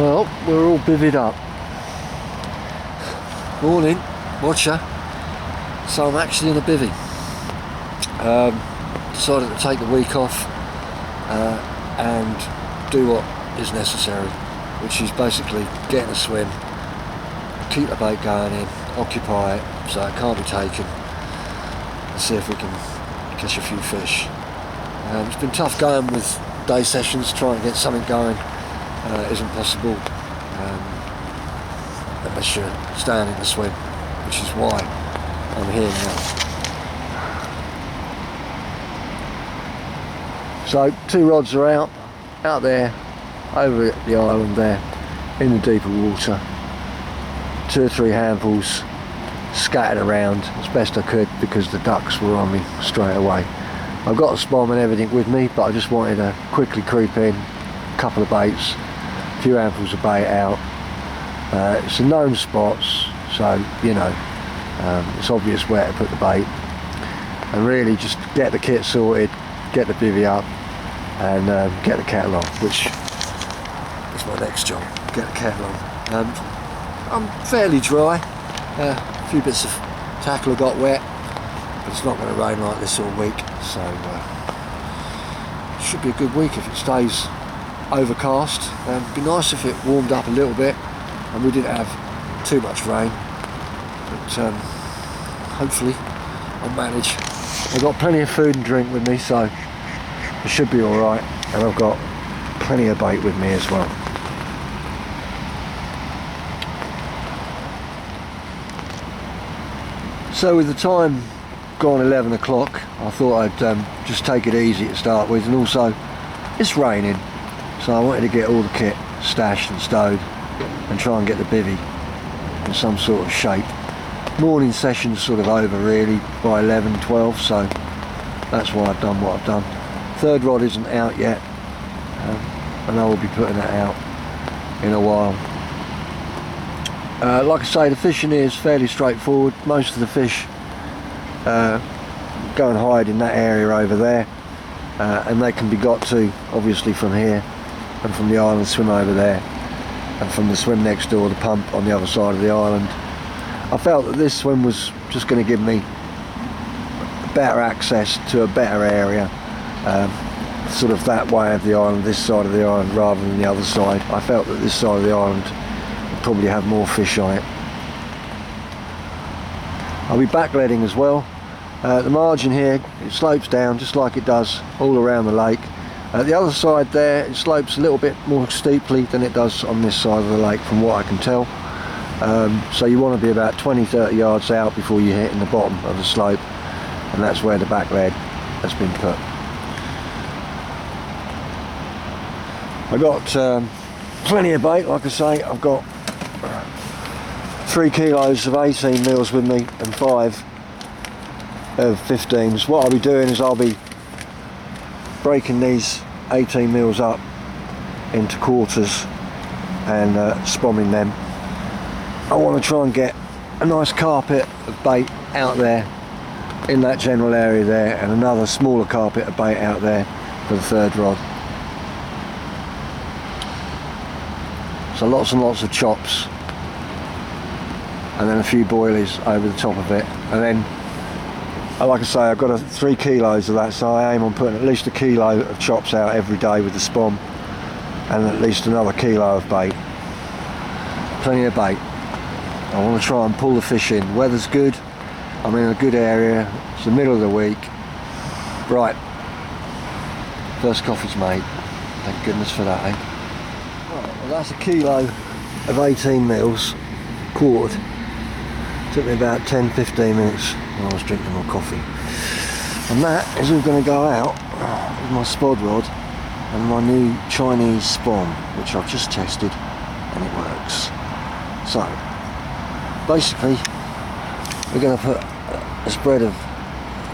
Well, we're all bivvied up. Morning, watcher. So I'm actually in a bivvy. Decided to take the week off and do what is necessary, which is basically get in a swim, keep the bait going in, occupy it so it can't be taken, and see if we can catch a few fish. It's been tough going with day sessions. Trying to get something going isn't possible unless you're staying in the swim, which is why I'm here now. So 2 rods are out there, over at the island there, in the deeper water. 2 or 3 handfuls scattered around as best I could because the ducks were on me straight away. I've got a spom and everything with me, but I just wanted to quickly creep in, a couple of baits, a few handfuls of bait out. It's a known spots, so you know it's obvious where to put the bait, and really just get the kit sorted, get the bivvy up, and get the kettle on, which is my next job. Get the kettle on. I'm fairly dry. A few bits of tackle got wet, but it's not going to rain like this all week, so it should be a good week if it stays overcast. It'd be nice if it warmed up a little bit and we didn't have too much rain, but hopefully I'll manage. I've got plenty of food and drink with me, so it should be alright, and I've got plenty of bait with me as well. So with the time gone 11 o'clock, I thought I'd just take it easy to start with, and also it's raining, so I wanted to get all the kit stashed and stowed and try and get the bivvy in some sort of shape. Morning session's sort of over really by 11, 12, so that's why I've done what I've done. 3rd rod isn't out yet, and I will be putting that out in a while. Like I say, the fishing here is fairly straightforward. Most of the fish go and hide in that area over there, and they can be got to obviously from here and from the island, swim over there, and from the swim next door, the pump on the other side of the island. I felt that this swim was just going to give me better access to a better area, sort of that way of the island, this side of the island, rather than the other side. I felt that this side of the island would probably have more fish on it. I'll be backleading as well. The margin here, it slopes down just like it does all around the lake. The other side there, it slopes a little bit more steeply than it does on this side of the lake from what I can tell. So you want to be about 20-30 yards out before you hit in the bottom of the slope, and that's where the backlead has been put. I got plenty of bait, like I say. I've got 3 kilos of 18 mils with me and 5 of 15s. What I'll be doing is I'll be breaking these 18 mils up into quarters and spomming them. I want to try and get a nice carpet of bait out there in that general area there, and another smaller carpet of bait out there for the 3rd rod. So lots and lots of chops, and then a few boilies over the top of it, and then like I say, I've got 3 kilos of that, so I aim on putting at least 1 kilo of chops out every day with the spom, and at least another kilo of bait. Plenty of bait. I want to try and pull the fish in. Weather's good, I'm in a good area, it's the middle of the week. Right, first coffee's made, thank goodness for that, eh? Right, well that's 1 kilo of 18 mils, quartered. Took me about 10-15 minutes when I was drinking my coffee. And that is all going to go out with my spod rod and my new Chinese spom, which I've just tested and it works. So basically we're going to put a spread of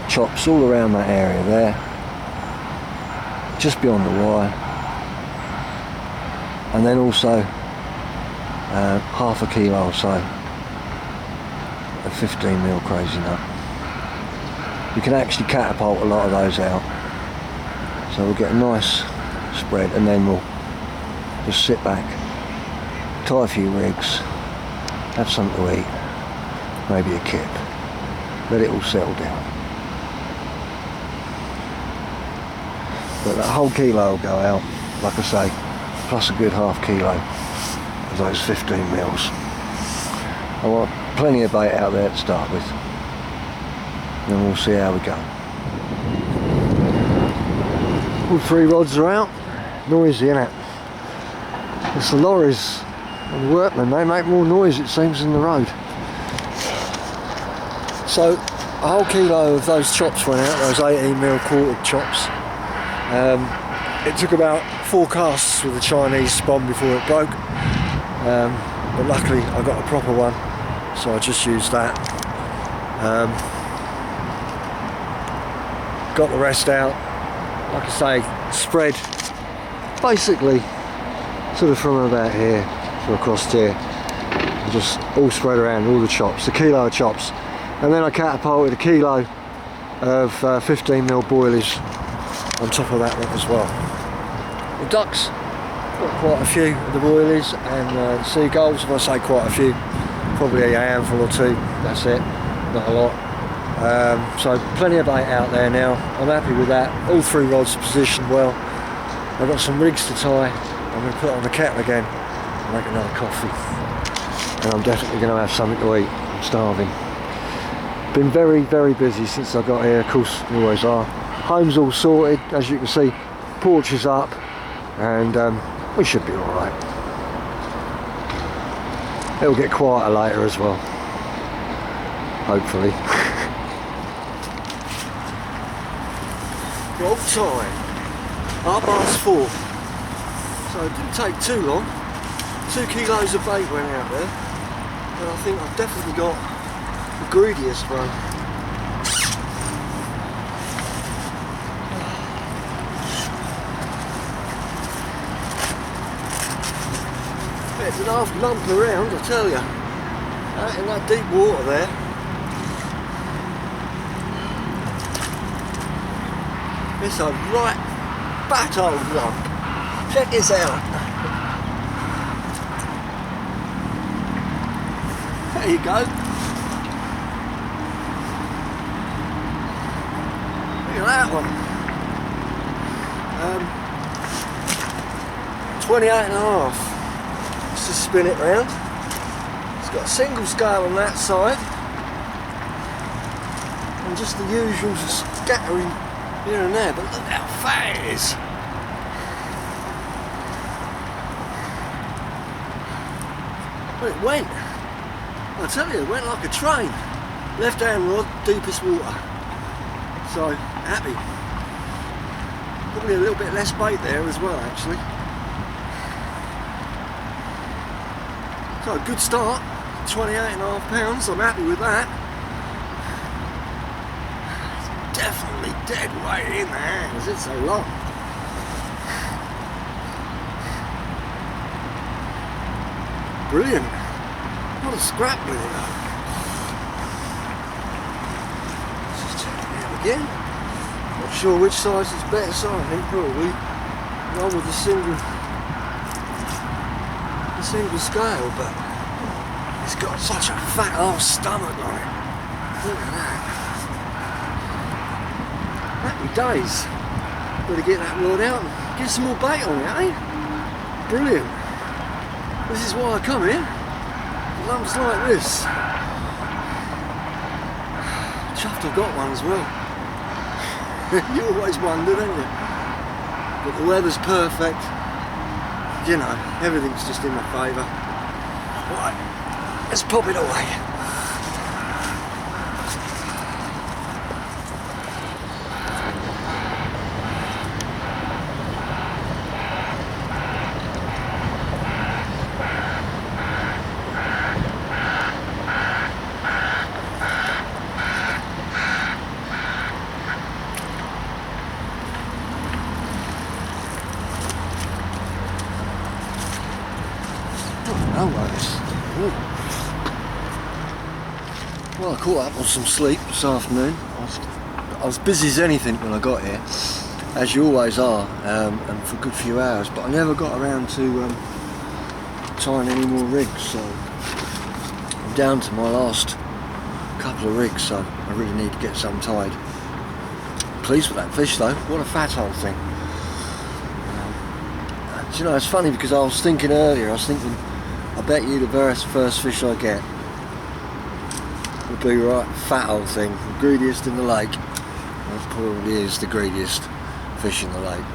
chops all around that area there, just beyond the wire, and then also half a kilo or so of 15 mil crazy nut. You can actually catapult a lot of those out, so we'll get a nice spread, and then we'll just sit back tie a few rigs, have something to eat, maybe a kip, let it all settle down. But that whole kilo will go out, like I say, plus a good half kilo of those 15 mils. I want plenty of bait out there to start with, and we'll see how we go. All 3 rods are out. Noisy, innit? It's the lorries and the workmen, they make more noise it seems than the road. So a whole kilo of those chops went out, those 18mm quartered chops. It took about 4 casts with the Chinese spawn before it broke, but luckily I got a proper one, so I just used that. Got the rest out, like I say, spread basically sort of from about here to across here, and just all spread around, all the chops, a kilo of chops, and then I catapulted a kilo of 15mm boilies on top of that one as well. The ducks, got quite a few of the boilies, and seagulls, if I say quite a few, probably a handful or 2, that's it, not a lot. So plenty of bait out there now, I'm happy with that. All 3 rods positioned well. I've got some rigs to tie, I'm going to put on the kettle again and make another coffee. And I'm definitely going to have something to eat, I'm starving. Been very, very busy since I got here, of course you always are. Home's all sorted, as you can see, porch is up, and we should be alright. It'll get quieter later as well, hopefully. Roll time, 4:30. So it didn't take too long. 2 kilos of bait went out there, and I think I've definitely got the greediest one. It's an half lump around, I tell you. Out in that deep water there. It's a right fat old lump. Check this out. There you go. Look at that one. 28.5. To spin it round. It's got a single scale on that side, and just the usual scattering here and there, but look how fat it is. Well, it went. I tell you, it went like a train. Left hand rod, deepest water. So, happy. Probably a little bit less bait there as well, actually. So a good start, 28.5 pounds, I'm happy with that. It's definitely dead weight in there, because it's so long. Brilliant. What a scrap with it though. Let's just check it out again. Not sure which size is better, so I think probably one with the single scale, but it's got such a fat old stomach on it. Look at that. Happy days. Better get that rod out and get some more bait on it, eh? Brilliant. This is why I come here. Lumps like this. Chuffed I got one as well. You always wonder, don't you? But the weather's perfect. You know, everything's just in my favour. Right, let's pop it away. Well, I caught up on some sleep this afternoon. I was busy as anything when I got here, as you always are, and for a good few hours, but I never got around to tying any more rigs, so I'm down to my last couple of rigs, so I really need to get some tied. Pleased with that fish though, what a fat old thing. Do you know, it's funny because I was thinking earlier, I bet you the first fish I get would be right fat old thing, the greediest in the lake. That probably is the greediest fish in the lake.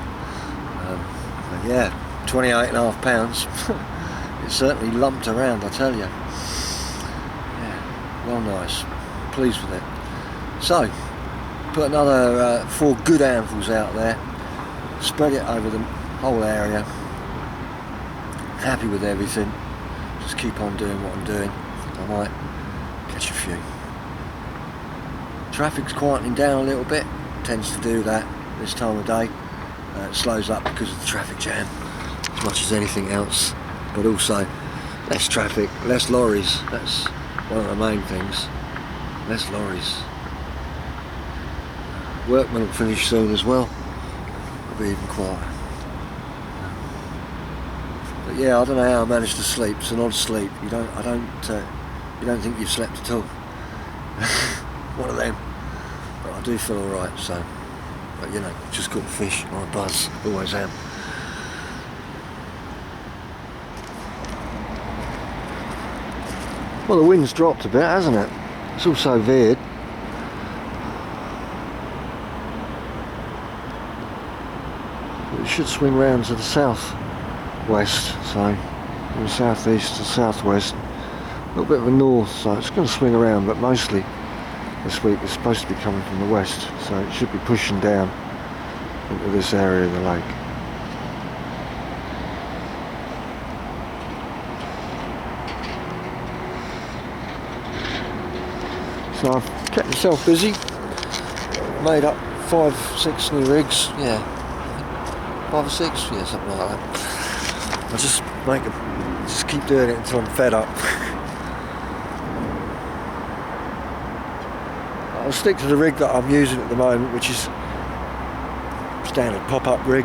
But yeah, 28.5 pounds. It certainly lumped around, I tell you. Yeah, well nice. Pleased with it. So, put another 4 good handfuls out there. Spread it over the whole area. Happy with everything. Just keep on doing what I'm doing. I might catch a few. Traffic's quietening down a little bit. Tends to do that this time of day. It slows up because of the traffic jam as much as anything else. But also less traffic, less lorries. That's one of the main things. Less lorries. Workmen will finish soon as well. It'll be even quieter. But yeah, I don't know how I managed to sleep. It's an odd sleep. You don't think you've slept at all. One of them. But I do feel alright, so. But you know, just caught fish on a buzz. Always am. Well, the wind's dropped a bit, hasn't it? It's also veered. It should swing round to the south-west, so from the south-east to south-west. A little bit of a north, so it's going to swing around, but mostly this week it's supposed to be coming from the west, so it should be pushing down into this area of the lake. So I've kept myself busy, made up 5-6 new rigs, yeah, 5 or 6, yeah, something like that. I just keep doing it until I'm fed up. I'll stick to the rig that I'm using at the moment, which is standard pop-up rig,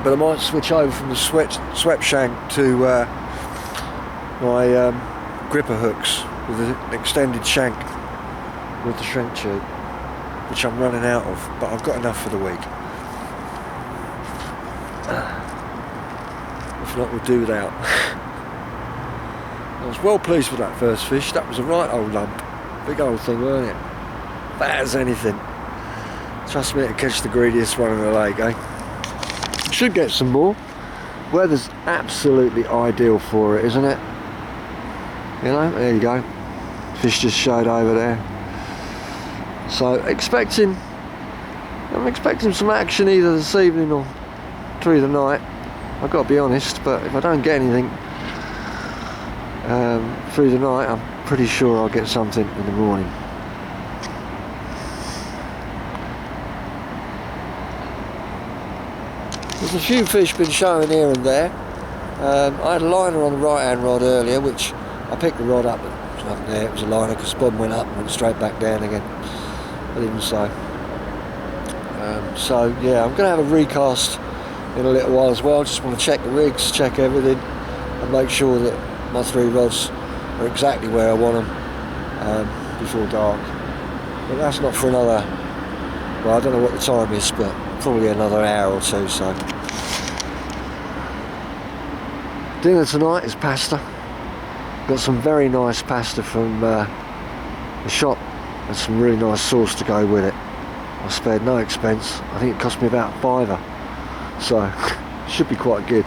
but I might switch over from the swept shank to my gripper hooks with an extended shank with the shrink tube, which I'm running out of, but I've got enough for the week. If not, we'll do without. I was well pleased with that first fish. That was a right old lump. Big old thing, weren't it? Fat as anything. Trust me, to catch the greediest one in the lake, eh? Should get some more. Weather's absolutely ideal for it, isn't it? You know, there you go. Fish just showed over there. So I'm expecting some action either this evening or through the night. I've got to be honest, but if I don't get anything through the night, I'm pretty sure I'll get something in the morning. There's a few fish been showing here and there. I had a liner on the right hand rod earlier, which I picked the rod up, but it was nothing there. It was a liner because the bottom went up and went straight back down again. But even so. So yeah, I'm going to have a recast in a little while as well. Just want to check the rigs, check everything, and make sure that my 3 rods are exactly where I want them before dark. But that's not for another, well, I don't know what the time is, but probably another hour or two. So dinner tonight is pasta. Got some very nice pasta from the shop and some really nice sauce to go with it. I spared no expense. I think it cost me about £5, so should be quite good.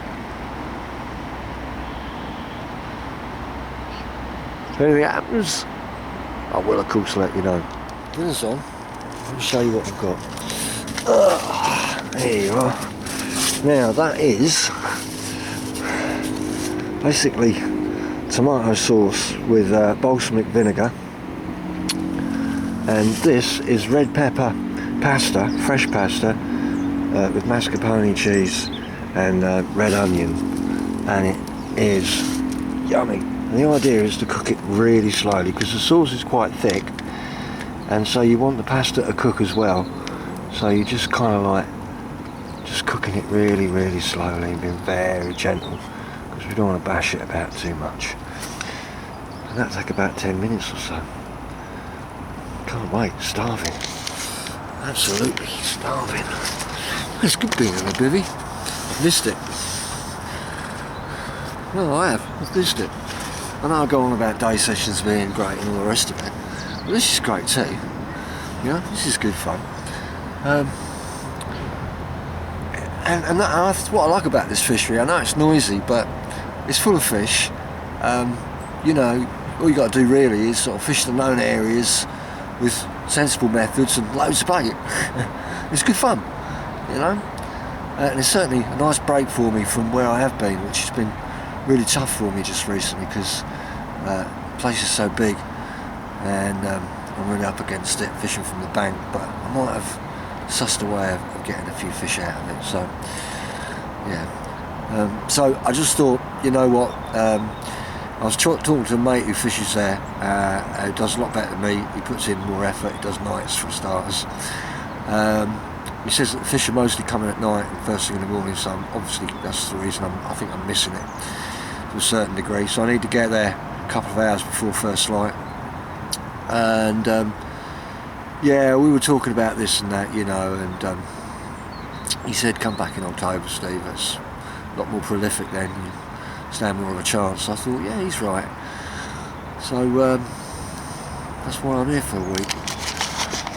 If anything happens, I will of course let you know. Dinner's on. Let me show you what I've got. There you are. Now that is basically tomato sauce with balsamic vinegar, and this is red pepper pasta, fresh pasta, with mascarpone cheese and red onion, and it is yummy. And the idea is to cook it really slowly because the sauce is quite thick, and so you want the pasta to cook as well, so you just kind of like just cooking it really slowly and being very gentle, because We don't want to bash it about too much. And that'll take about 10 minutes or so. Can't wait, starving. Absolutely starving. It's good being in a bivvy. I've missed it. No, I have. I've missed it. I know I go on about day sessions being great and all the rest of it. But this is great too. You know, this is good fun. And that's what I like about this fishery. I know it's noisy, but it's full of fish. You know, all you got to do really is sort of fish the known areas with sensible methods and loads of bait. It's good fun, you know. And it's certainly a nice break for me from where I have been, which has been really tough for me just recently because the place is so big and I'm really up against it fishing from the bank, but I might have sussed a way of getting a few fish out of it, so yeah. So I just thought, you know what, I was talking to a mate who fishes there, who does a lot better than me. He puts in more effort, he does nights for starters. He says that the fish are mostly coming at night and first thing in the morning, so obviously that's the reason I think I'm missing it to a certain degree. So I need to get there a couple of hours before first light. And yeah, we were talking about this and that, you know, and he said come back in October, Steve, it's a lot more prolific then, you stand more of a chance. I thought, yeah, he's right. So that's why I'm here for a week.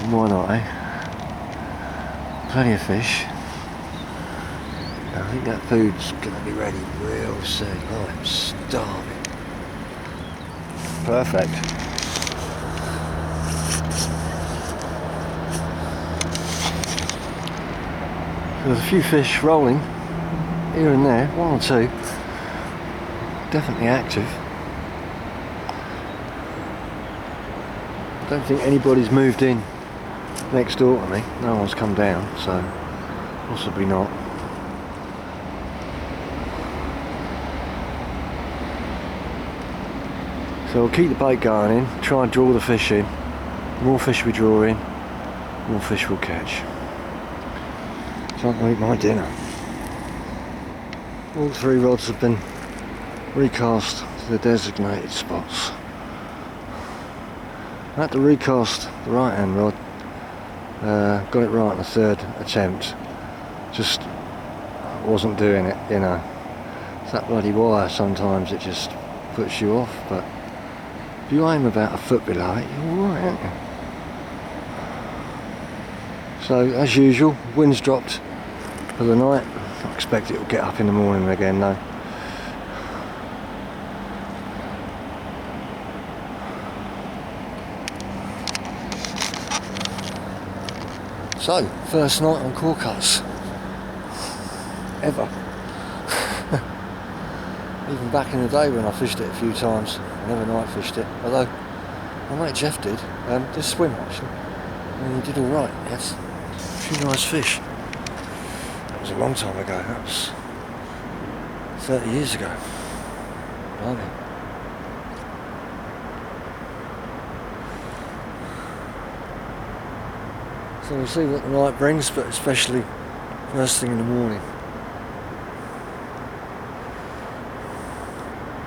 And why not, eh? Plenty of fish. I think that food's going to be ready real soon. I'm starving. Perfect. There's a few fish rolling here and there, one or two. Definitely active. I don't think anybody's moved in next door to me. No one's come down, so possibly not. So we'll keep the bait going in, try and draw the fish in. The more fish we draw in, the more fish we'll catch. So I'm going to eat my dinner. All three rods have been recast to the designated spots. I had to recast the right hand rod. Got it right on the third attempt. Just wasn't doing it, you know. It's that bloody wire, sometimes it just puts you off, but if you aim about a foot below it, you're alright, aren't you? So as usual, wind's dropped for the night. I expect it will get up in the morning again though. So, first night on Corcuts. Ever. Even back in the day when I fished it a few times, I never night fished it. Although, my mate Jeff did swim actually. And he did alright, yes. A few nice fish. That was a long time ago, that was 30 years ago. Blimey. So we'll see what the night brings, but especially first thing in the morning.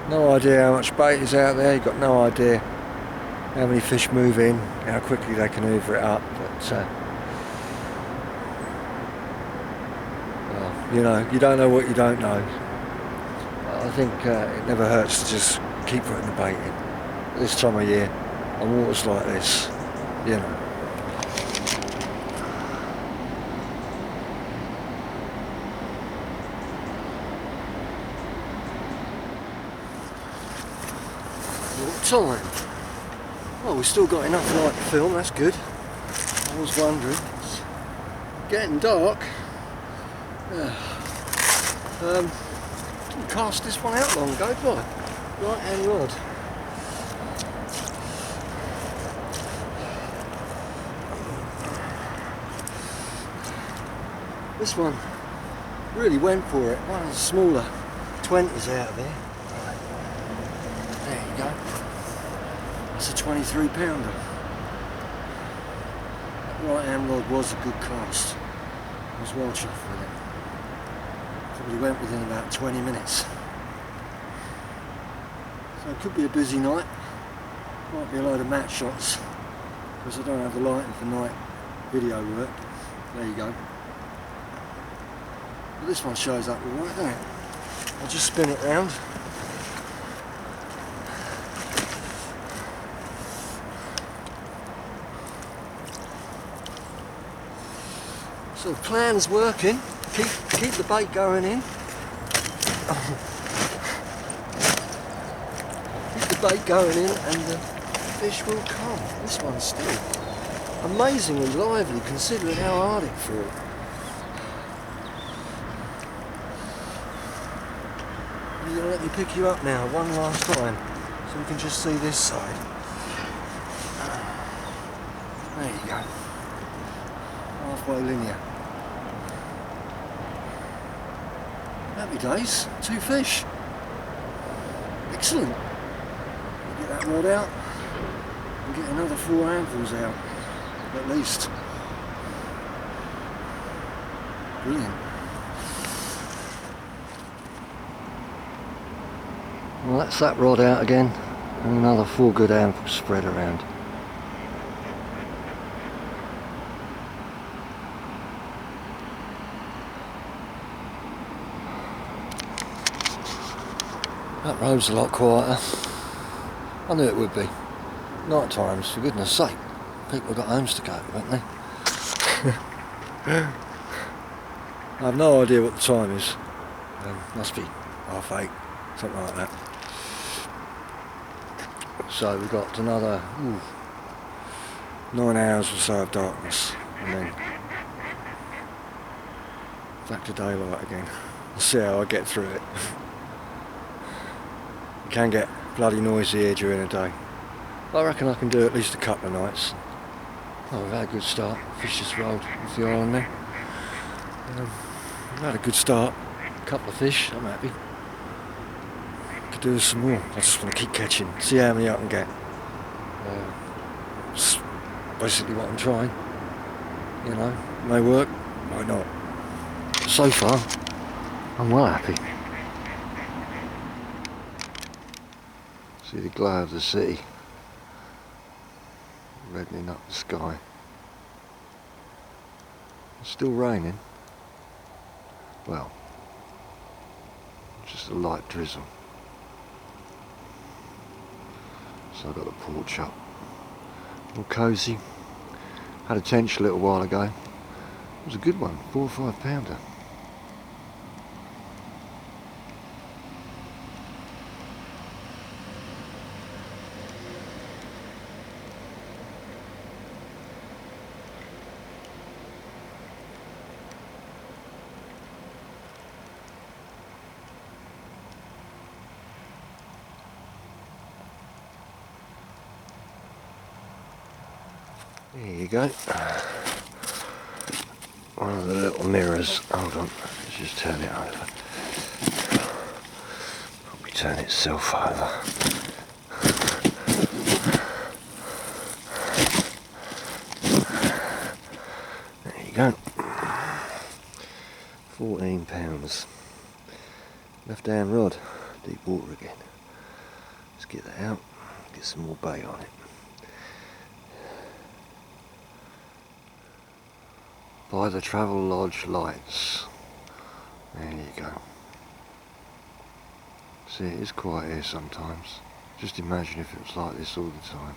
No idea how much bait is out there, you've got no idea how many fish move in, how quickly they can hoover it up, but well, you know, you don't know what you don't know. I think it never hurts to just keep putting the bait in. This time of year, on waters like this, you know. Time. Well, we've still got enough light to film, that's good. I was wondering. It's getting dark. Didn't cast this one out long ago, did I? Right hand rod. This one really went for it. One of the smaller 20s out there. There you go. It's a 23 pounder. That right hand rod was a good cast. I was well chuffed with it. Probably went within about 20 minutes. So it could be a busy night. Might be a load of match shots because I don't have the lighting for night video work. There you go. But this one shows up alright, doesn't it? I'll just spin it round. So the plan's working. Keep the bait going in. Keep the bait going in and the fish will come. This one's still amazingly lively considering how hard it fought. I'm going to let me pick you up now one last time so we can just see this side. There you go. Halfway linear. Happy days, 2 fish. Excellent. Get that rod out and get another 4 handfuls out, at least. Brilliant. Well, that's that rod out again, and another 4 good handfuls spread around. That road's a lot quieter. I knew it would be. Night times, for goodness sake. People have got homes to go to, haven't they? I have no idea what the time is. Must be 8:30, something like that. So we've got another 9 hours or so of darkness, and then back to daylight again. We'll see how I get through it. It can get bloody noisy here during the day. I reckon I can do at least a couple of nights. Oh, we've had a good start. Fish just rolled with the island there. We've had a good start. A couple of fish, I'm happy. Could do with some more. I just want to keep catching, see how many I can get. It's basically what I'm trying. You know, may work, might not. So far, I'm well happy. See the glow of the city reddening up the sky. It's still raining. Well, just a light drizzle. So I've got the porch up. All cosy. Had a tench a little while ago. It was a good one, 4 or 5 pounder. There you go. One of the little mirrors. Hold on, let's just turn it over. Probably turn itself over. There you go. 14 pounds. Left hand rod. Deep water again. Let's get that out. Get some more bait on it. By the Travel Lodge lights. There you go. See, it is quiet here sometimes. Just imagine if it was like this all the time.